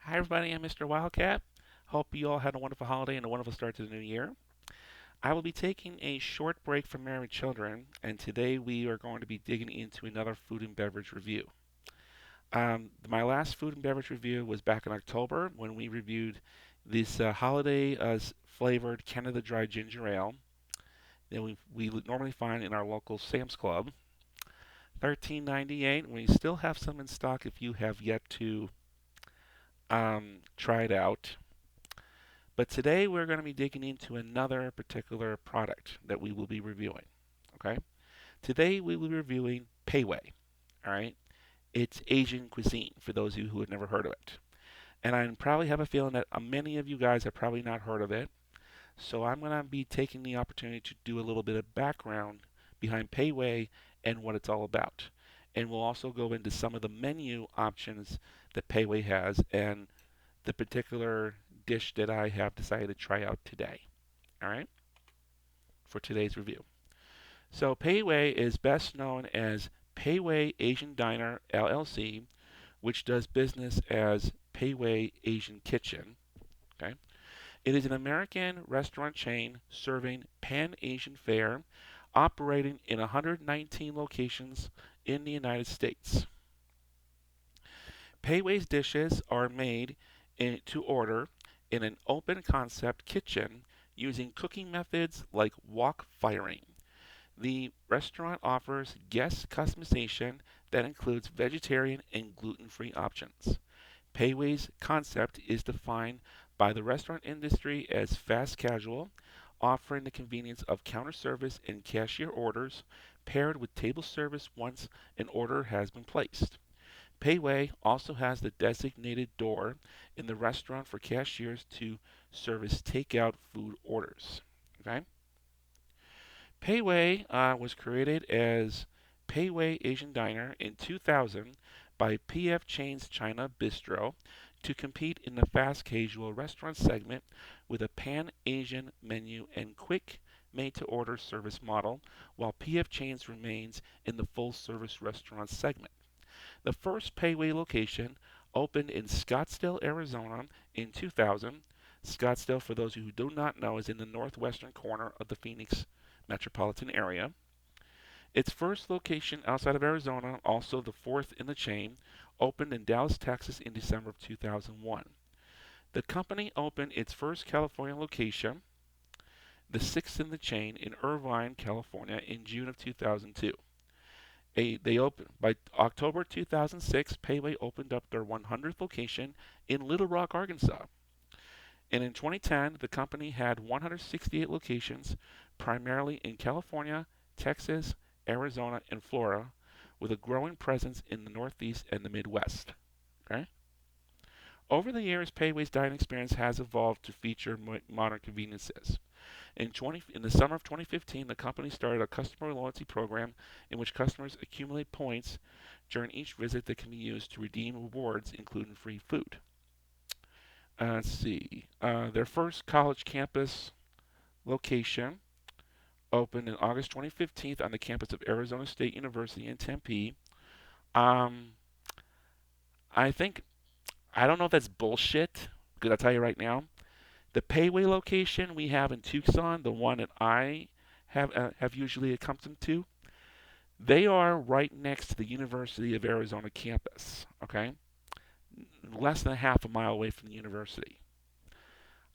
Hi, everybody. I'm Mr. Wildcat. Hope you all had a wonderful holiday and a wonderful start to the new year. I will be taking a short break from Married Children, and today we are going to be digging into another food and beverage review. My last food and beverage review was back in October when we reviewed this holiday flavored Canada Dry Ginger Ale that we normally find in our local Sam's Club. 13.98. We still have some in stock if you have yet to try it out. But today we're going to be digging into another particular product that we will be reviewing. Okay? Today we will be reviewing Pei Wei. All right? It's Asian cuisine for those of you who have never heard of it. And I probably have a feeling that many of you guys have probably not heard of it. So I'm going to be taking the opportunity to do a little bit of background behind Pei Wei and what it's all about. And we'll also go into some of the menu options that Pei Wei has and the particular dish that I have decided to try out today. All right, for today's review. So Pei Wei is best known as Pei Wei Asian Diner LLC, which does business as Pei Wei Asian Kitchen. Okay, it is an American restaurant chain serving Pan-Asian fare, operating in 119 locations in the United States. Pei Wei's dishes are made to order in an open concept kitchen using cooking methods like wok firing. The restaurant offers guest customization that includes vegetarian and gluten free options. Pei Wei's concept is defined by the restaurant industry as fast casual, offering the convenience of counter service and cashier orders paired with table service once an order has been placed. Pei Wei also has the designated door in the restaurant for cashiers to service takeout food orders. Okay? Pei Wei was created as Pei Wei Asian Diner in 2000 by PF Chang's China Bistro to compete in the fast casual restaurant segment with a pan Asian menu and quick made to order service model, while PF Chang's remains in the full service restaurant segment. The first Pei Wei location opened in Scottsdale, Arizona in 2000. Scottsdale, for those who do not know, is in the northwestern corner of the Phoenix metropolitan area. Its first location outside of Arizona, also the fourth in the chain, opened in Dallas, Texas in December of 2001. The company opened its first California location, the sixth in the chain, in Irvine, California in June of 2002. They opened by October 2006. Pei Wei opened up their 100th location in Little Rock, Arkansas. And in 2010, the company had 168 locations, primarily in California, Texas, Arizona, and Florida, with a growing presence in the Northeast and the Midwest. Okay? Over the years, Pei Wei's dining experience has evolved to feature modern conveniences. In the summer of 2015, the company started a customer loyalty program in which customers accumulate points during each visit that can be used to redeem rewards, including free food. Let's see. Their first college campus location opened in August 2015 on the campus of Arizona State University in Tempe. Um, I think I don't know if that's bullshit. Because I'll tell you right now, the Pei Wei location we have in Tucson, the one that I have usually accustomed to, they are right next to the University of Arizona campus. Okay, less than a half a mile away from the university.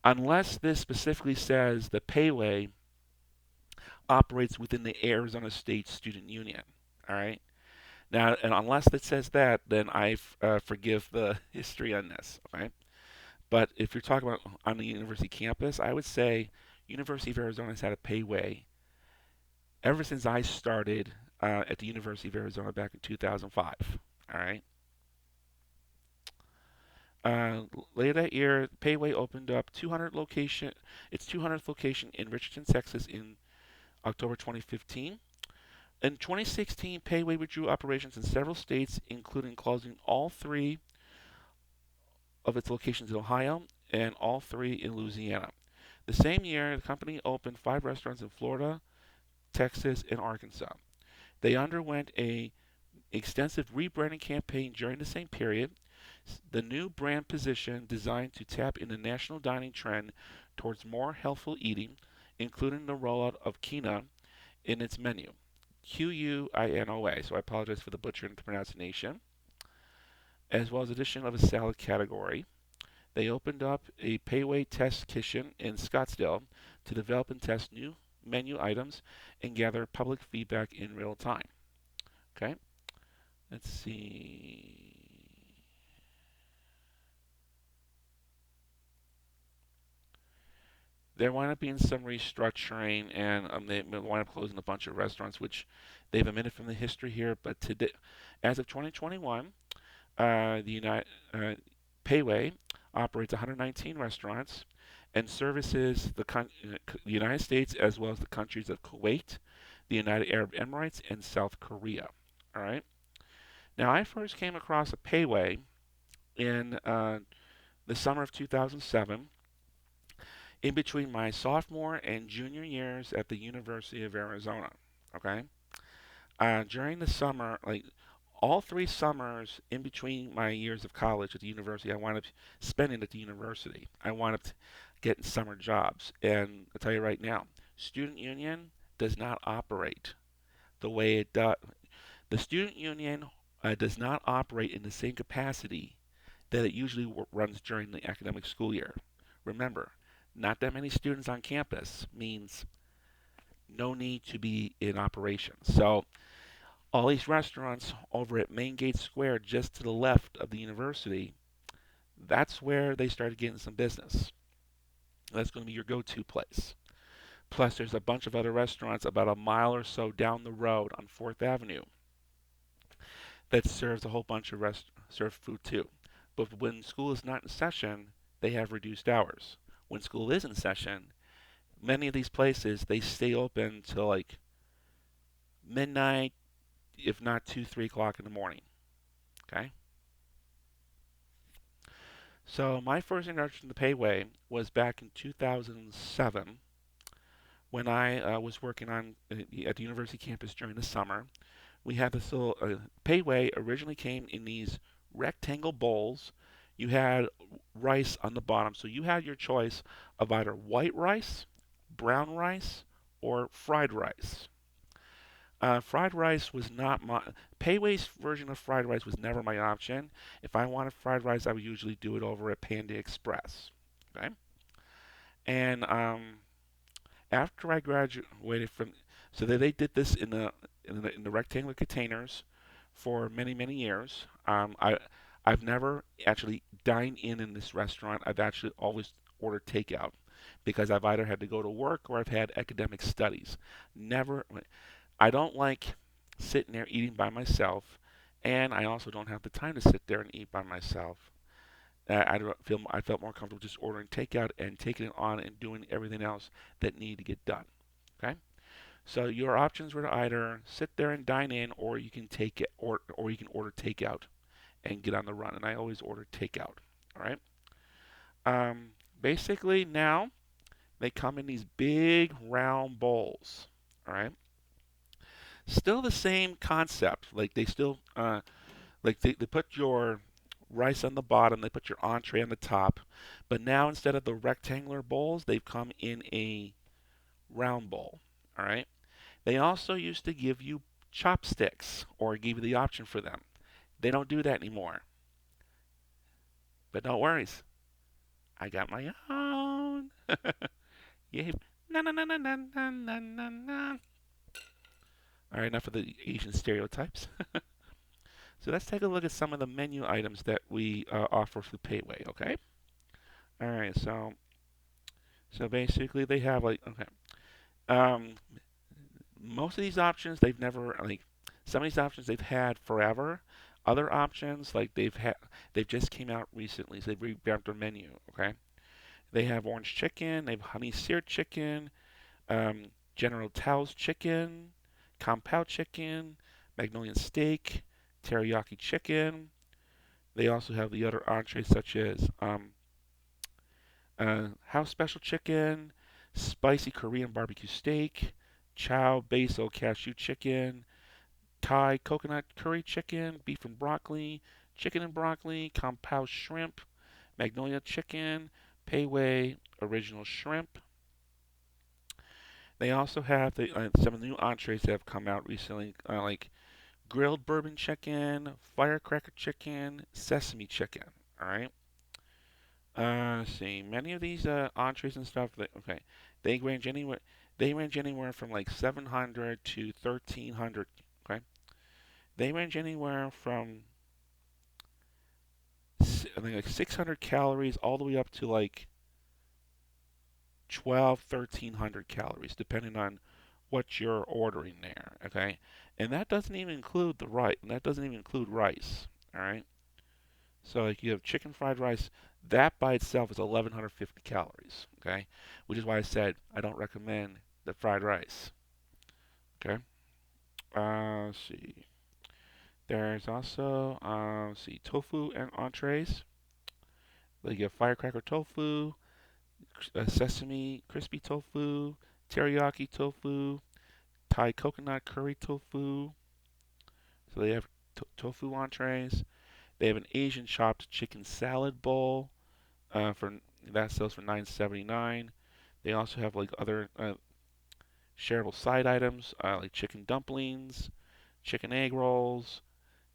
Unless this specifically says the Pei Wei operates within the Arizona State Student Union. All right. Now, and unless it says that, then I forgive the history on this. Okay. But if you're talking about on the university campus, I would say University of Arizona has had a Pei Wei ever since I started at the University of Arizona back in 2005. All right. Uh, Later that year, Pei Wei opened up its 200th location in Richardson, Texas, in October 2015. In 2016, Pei Wei withdrew operations in several states, including closing all three of its locations in Ohio and all three in Louisiana. The same year, the company opened 5 restaurants in Florida, Texas, and Arkansas. They underwent a extensive rebranding campaign during the same period. The new brand position designed to tap into the national dining trend towards more healthful eating, including the rollout of quinoa in its menu. Quinoa, so I apologize for the butchering the pronunciation, as well as addition of a salad category. They opened up a Pei Wei test kitchen in Scottsdale to develop and test new menu items and gather public feedback in real time. Okay, let's see. There wind up being some restructuring, and they wind up closing a bunch of restaurants, which they've omitted from the history here. But today, as of 2021, the Pei Wei operates 119 restaurants and services the United States as well as the countries of Kuwait, the United Arab Emirates, and South Korea. All right. Now, I first came across a Pei Wei in the summer of 2007, in between my sophomore and junior years at the University of Arizona. Okay. During the summer, like all 3 summers in between my years of college at the university, I wound up spending at the university. I wound up getting summer jobs. And I'll tell you right now, student union does not operate the way it does. The student union does not operate in the same capacity that it usually runs during the academic school year. Remember, not that many students on campus means no need to be in operation. So all these restaurants over at Main Gate Square, just to the left of the university, that's where they started getting some business. That's going to be your go-to place. Plus, there's a bunch of other restaurants about a mile or so down the road on 4th Avenue that serves a whole bunch of serve food too. But when school is not in session, they have reduced hours. When school is in session, many of these places they stay open till like midnight, if not 2, 3 o'clock in the morning. Okay. So my first introduction to Pei Wei was back in 2007 when I was working on at the university campus during the summer. We had this little Pei Wei originally came in these rectangle bowls. You had rice on the bottom, so you had your choice of either white rice, brown rice, or fried rice. Fried rice was not my Pei Wei's version of fried rice was never my option. If I wanted fried rice, I would usually do it over at Panda Express. Okay, and after I graduated from, so they did this in the rectangular containers for many years. I've never actually dined in this restaurant. I've actually always ordered takeout because I've either had to go to work or I've had academic studies. Never, I don't like sitting there eating by myself, and I also don't have the time to sit there and eat by myself. I felt more comfortable just ordering takeout and taking it on and doing everything else that needed to get done. Okay, so your options were to either sit there and dine in, or you can take it, or you can order takeout and get on the run. And I always order takeout. All right. Basically now they come in these big round bowls. All right. Still the same concept. Like they still they put your rice on the bottom, they put your entree on the top, but now instead of the rectangular bowls, they've come in a round bowl. All right. They also used to give you chopsticks or give you the option for them. They don't do that anymore. But no worries. I got my own. Yeah. Na na na na na na na na na. All right, enough of the Asian stereotypes. So let's take a look at some of the menu items that we offer through Pei Wei. Okay. All right. So basically they have like okay. Um, Most of these options they've never like some of these options they've had forever. Other options like they've just came out recently, so they've revamped their menu. Okay, they have orange chicken, they have honey seared chicken, General Tao's chicken, compound chicken, Magnolia steak, teriyaki chicken. They also have the other entrees such as house special chicken, spicy Korean barbecue steak, chow basil cashew chicken, Thai coconut curry chicken, beef and broccoli, chicken and broccoli, compound shrimp, magnolia chicken, Pei Wei original shrimp. They also have some of the new entrees that have come out recently, like grilled bourbon chicken, firecracker chicken, sesame chicken. All right. Let's see, many of these entrees and stuff. Okay, they range anywhere. They range anywhere from like 700 to 1300. Okay, they range anywhere from I think like 600 calories all the way up to like 12, 1300 calories, depending on what you're ordering there. Okay, and that doesn't even include the rice. That doesn't even include rice. All right. So like you have chicken fried rice, that by itself is 1150 calories, okay? Which is why I said I don't recommend the fried rice. Okay? Let's see. There's also let's see, tofu and entrees. Like you have firecracker tofu, sesame crispy tofu, teriyaki tofu, Thai coconut curry tofu. So they have tofu entrees. They have an Asian chopped chicken salad bowl. For that sells for $9.79. They also have like other shareable side items like chicken dumplings, chicken egg rolls,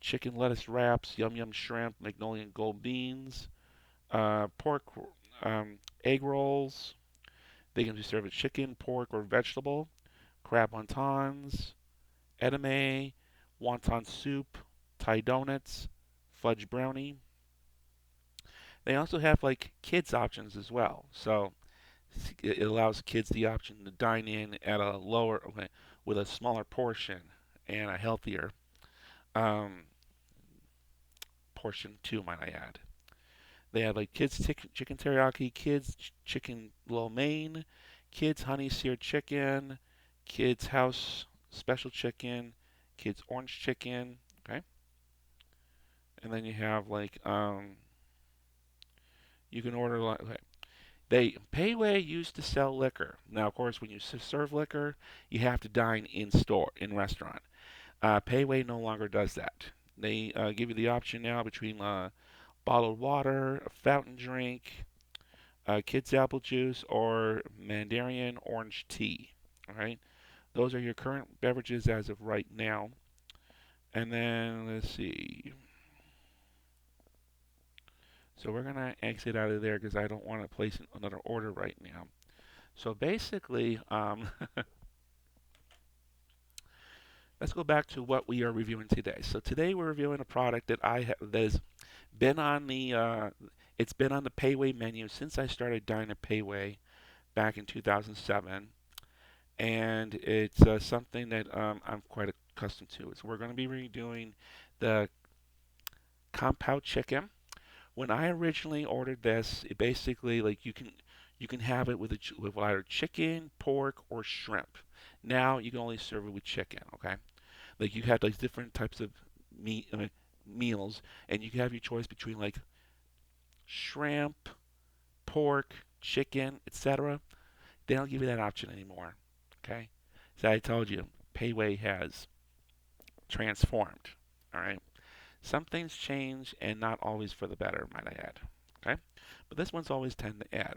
chicken lettuce wraps, yum yum shrimp, magnolia gold beans, pork egg rolls. They can be served with chicken, pork, or vegetable, crab wontons, edamame, wonton soup, Thai donuts, fudge brownie. They also have like kids options as well. So it allows kids the option to dine in at a lower, okay, with a smaller portion and a healthier um, portion too, might I add. They have like kids chicken teriyaki, kids chicken lo mein, kids honey seared chicken, kids house special chicken, kids orange chicken. Okay, and then you have like you can order like okay. They Pei Wei used to sell liquor. Now, of course, when you serve liquor, you have to dine in restaurant. Pei Wei no longer does that. They give you the option now between bottled water, a fountain drink, kids apple juice, or Mandarin orange tea. All right, those are your current beverages as of right now. And then let's see. So we're gonna exit out of there because I don't want to place another order right now. So basically, let's go back to what we are reviewing today. So today we're reviewing a product that has been on the it's been on the Pei Wei menu since I started dining at Pei Wei back in 2007, and it's something that I'm quite accustomed to. So we're going to be redoing the compound chicken. When I originally ordered this, it basically like you can have it with either chicken, pork, or shrimp. Now you can only serve it with chicken. Okay. Like you had like different types of meat meals, and you can have your choice between like shrimp, pork, chicken, etc. They don't give you that option anymore. Okay, so I told you, Pei Wei has transformed. All right, some things change, and not always for the better, might I add. Okay, but this one's always tend to add.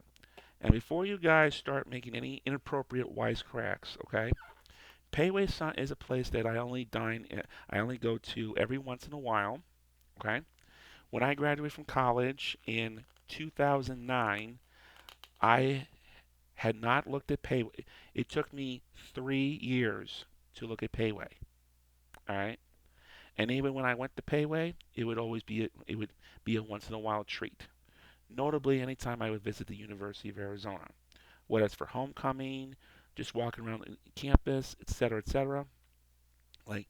And before you guys start making any inappropriate wisecracks, okay, Pei Wei is a place that I only go to every once in a while. Okay. When I graduated from college in 2009, I had not looked at Pei Wei. It took me 3 years to look at Pei Wei. All right. And even when I went to Pei Wei, it would be a once in a while treat. Notably, anytime I would visit the University of Arizona, whether it's for homecoming, just walking around campus, etc., etc. Like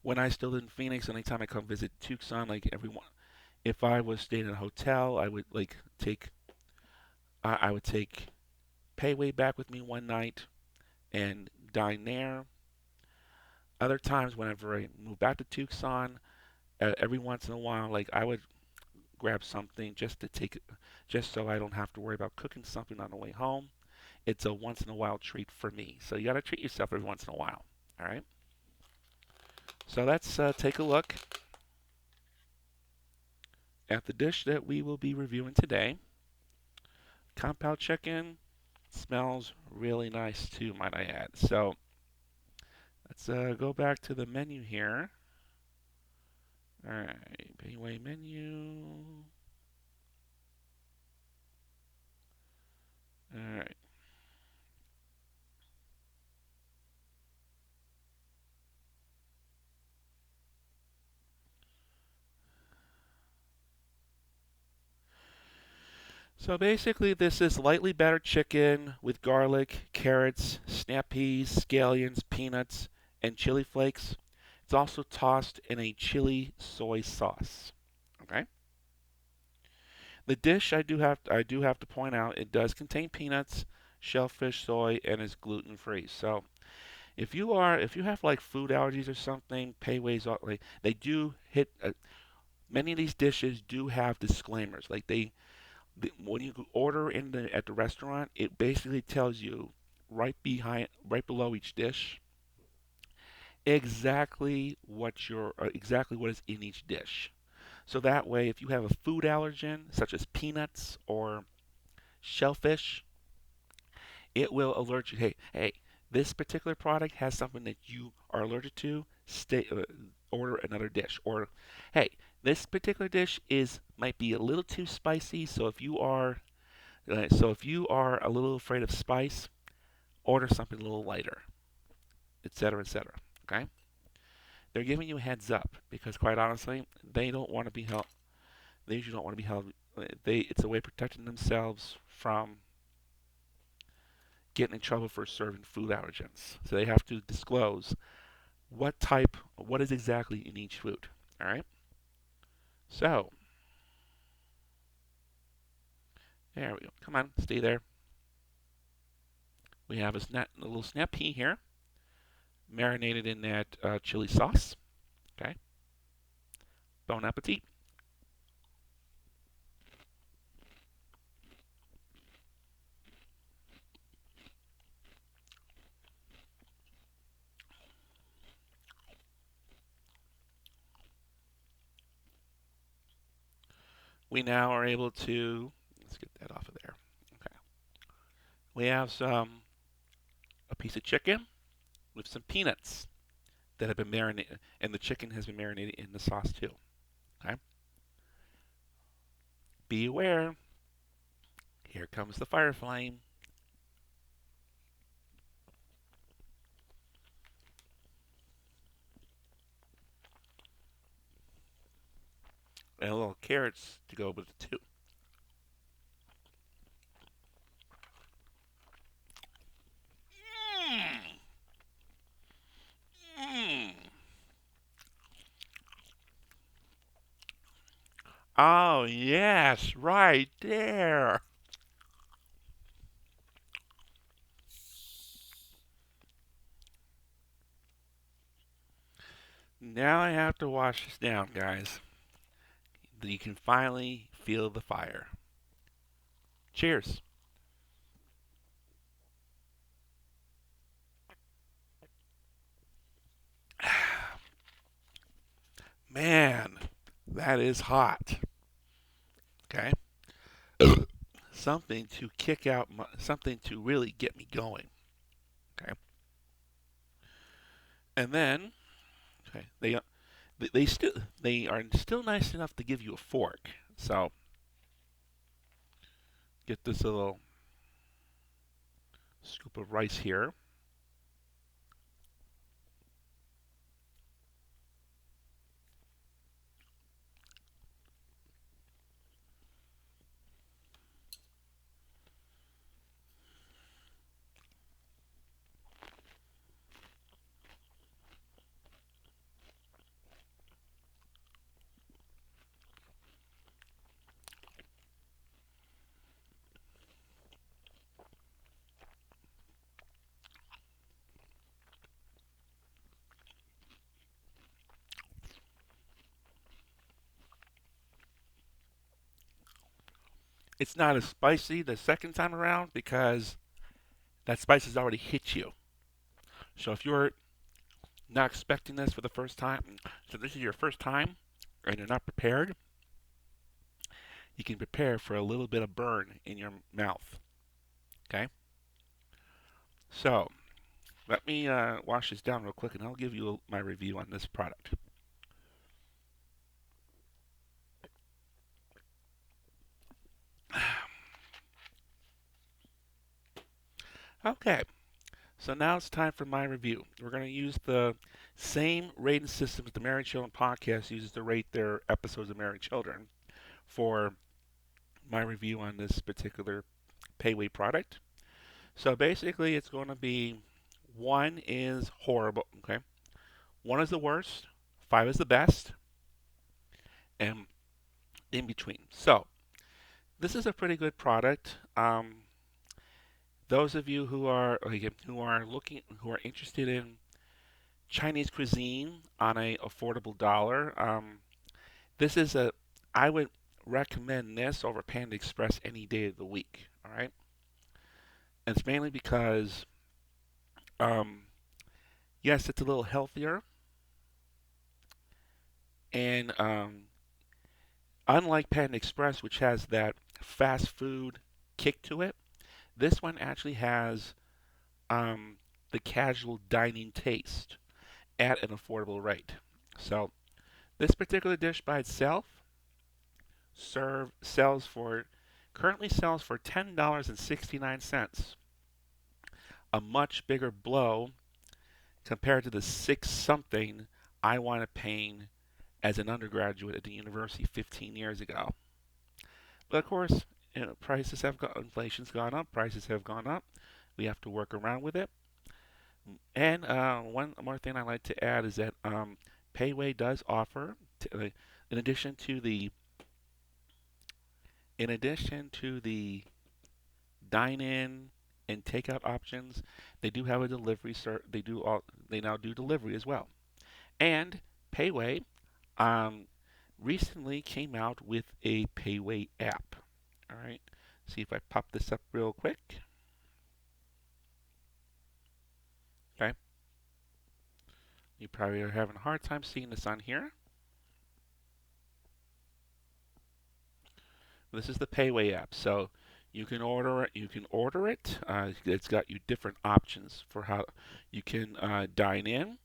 when I still lived in Phoenix, anytime I come visit Tucson, like everyone, if I was staying in a hotel, I would take Pei Wei back with me one night and dine there. Other times, whenever I moved back to Tucson, every once in a while, like I would grab something just so I don't have to worry about cooking something on the way home. It's a once in a while treat for me. So you got to treat yourself every once in a while. All right. So let's take a look at the dish that we will be reviewing today. Compound chicken smells really nice too, might I add. So let's go back to the menu here. All right, Pei Wei menu. All right. So basically, this is lightly battered chicken with garlic, carrots, snap peas, scallions, peanuts, and chili flakes. It's also tossed in a chili soy sauce. Okay. The dish I do have to point out it does contain peanuts, shellfish, soy, and is gluten free. So if you have like food allergies or something, Pei Wei's like they do hit. Many of these dishes do have disclaimers. Like when you order at the restaurant, it basically tells you right below each dish, exactly what is in each dish. So that way, if you have a food allergen, such as peanuts or shellfish, it will alert you. Hey, this particular product has something that you are allergic to. Order another dish. Or, hey, this particular dish is might be a little too spicy. So if you are a little afraid of spice, order something a little lighter, etc., etc. Okay? They're giving you a heads up because, quite honestly, they don't want to be held. They usually don't want to be held. It's a way of protecting themselves from getting in trouble for serving food allergens. So they have to disclose what is exactly in each food. All right. So there we go. Come on, stay there. We have a little snap pea here, marinated in that chili sauce. Okay. Bon appetit. We now are able to let's get that off of there. Okay. We have a piece of chicken with some peanuts that have been marinated, and the chicken has been marinated in the sauce too. Okay. Be aware. Here comes the fire flame. And a little carrots to go with it too. Mm, mm. Oh, yes, right there. Now I have to wash this down, guys. You can finally feel the fire. Cheers. Man, that is hot. Okay. Something to really get me going. Okay. And then, okay, they are still nice enough to give you a fork. So get this little scoop of rice here. It's not as spicy the second time around because that spice has already hit you. So if you're not expecting this for the first time, so this is your first time and you're not prepared, you can prepare for a little bit of burn in your mouth. Okay? So, let me wash this down real quick and I'll give you my review on this product. Okay, so now it's time for my review. We're going to use the same rating system that the Married Children podcast uses to rate their episodes of Married Children for my review on this particular Pei Wei product. So basically, it's going to be 1 is horrible, okay? 1 is the worst, 5 is the best, and in between. So this is a pretty good product. Those of you who are interested in Chinese cuisine on a affordable dollar, this is a I would recommend this over Panda Express any day of the week. All right, and it's mainly because um, yes, it's a little healthier, and unlike Panda Express, which has that fast food kick to it, this one actually has um, the casual dining taste at an affordable rate. So this particular dish by itself serve sells for currently sells for $10.69, a much bigger blow compared to the 6 something I wound up paying as an undergraduate at the university 15 years ago. But of course, inflation's gone up, prices have gone up. We have to work around with it. And one more thing I like to add is that Pei Wei does offer, in addition to the dine-in and takeout options, they do have a delivery. They now do delivery as well. And Pei Wei recently came out with a Pei Wei app. All right, see if I pop this up real quick. Okay, you probably are having a hard time seeing this on here. This is the Pei Wei app, so you can order it. It's got you different options for how you can dine in.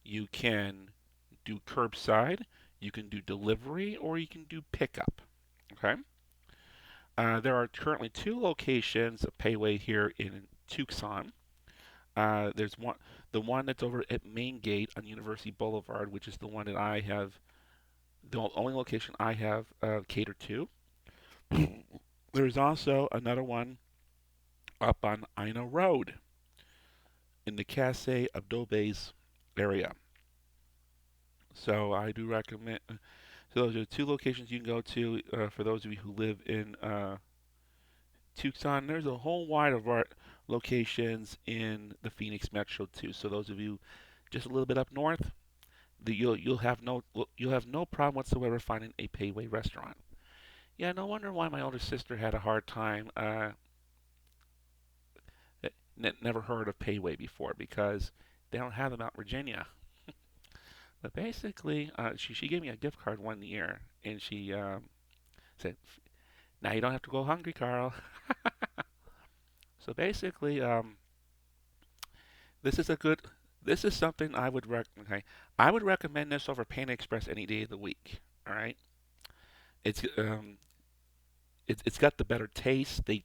You can do curbside. You can do delivery, or you can do pickup. Okay. There are currently 2 locations of Pei Wei here in Tucson. There's the one that's over at Main Gate on University Boulevard, which is the one that I have, the only location I have catered to. There's also another one up on Ina Road in the Casse Adobes area. So I do recommend. So those are 2 locations you can go to for those of you who live in Tucson. There's a whole wide of our locations in the Phoenix Metro too. So those of you just a little bit up north, you'll have no problem whatsoever finding a Pei Wei restaurant. Yeah, no wonder why my older sister had a hard time. Never heard of Pei Wei before because they don't have them out in Virginia. But basically, she gave me a gift card one year, and she said, "Now you don't have to go hungry, Carl." So basically, this is a good. This is something I would recommend. Okay, I would recommend this over Panda Express any day of the week. All right, it's it's got the better taste. Do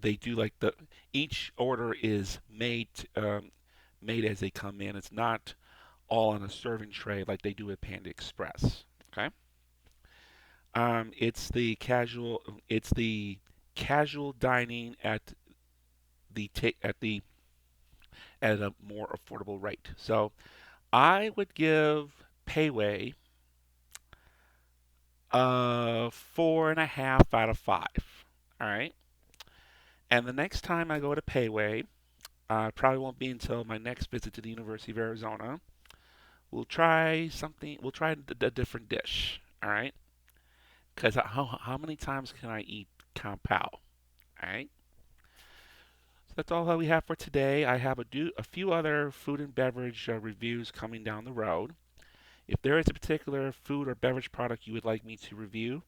they do like the each order is made as they come in. It's not all on a serving tray like they do at Panda Express. Okay, it's the casual dining at the at a more affordable rate. So I would give Pei Wei a 4.5 out of 5. All right. And the next time I go to Pei Wei, probably won't be until my next visit to the University of Arizona. We'll try something. We'll try a different dish. All right. Because how many times can I eat Kung Pao? All right. So that's all that we have for today. I have a few other food and beverage reviews coming down the road. If there is a particular food or beverage product you would like me to review,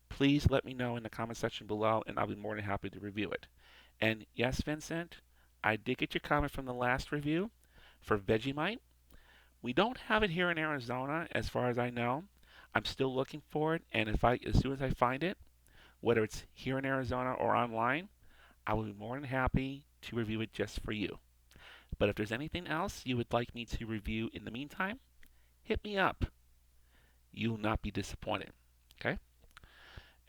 please let me know in the comment section below, and I'll be more than happy to review it. And yes, Vincent, I did get your comment from the last review for Vegemite. We don't have it here in Arizona, as far as I know. I'm still looking for it, and as soon as I find it, whether it's here in Arizona or online, I will be more than happy to review it just for you. But if there's anything else you would like me to review in the meantime, hit me up. You will not be disappointed. Okay?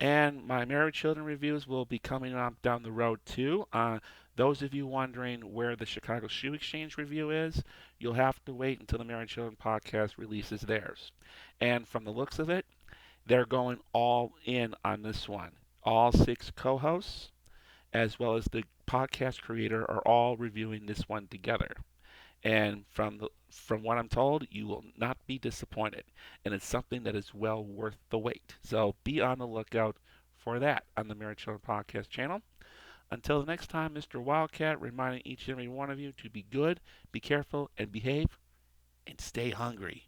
And my Married Children reviews will be coming up down the road too. Those of you wondering where the Chicago Shoe Exchange review is, you'll have to wait until the Married Children podcast releases theirs. And from the looks of it, they're going all in on this one. All 6 co hosts, as well as the podcast creator, are all reviewing this one together. And from what I'm told, you will not be disappointed, and it's something that is well worth the wait. So be on the lookout for that on the Married Children Podcast channel. Until the next time, Mr. Wildcat reminding each and every one of you to be good, be careful, and behave, and stay hungry.